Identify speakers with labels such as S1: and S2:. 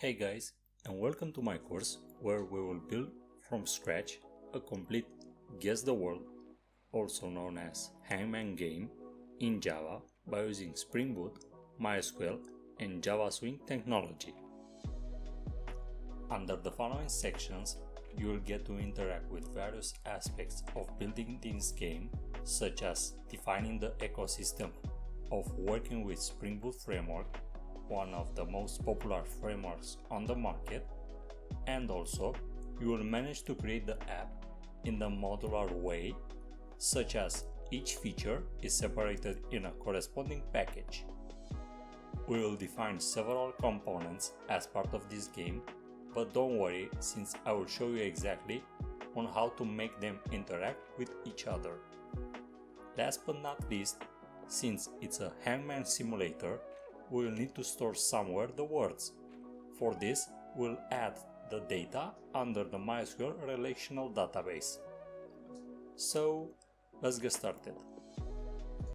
S1: Hey guys, and welcome to my course where we will build from scratch a complete Guess the World, also known as Hangman game, in Java by using Spring Boot, MySQL and Java Swing technology. Under the following sections, you will get to interact with various aspects of building this game, such as defining the ecosystem of working with Spring Boot framework, one of the most popular frameworks on the market, and also you will manage to create the app in the modular way, such as each feature is separated in a corresponding package. We will define several components as part of this game, but don't worry, since I will show you exactly on how to make them interact with each other. Last but not least, since it's a hangman simulator, we will need to store somewhere the words. For this, we'll add the data under the MySQL relational database. So, let's get started.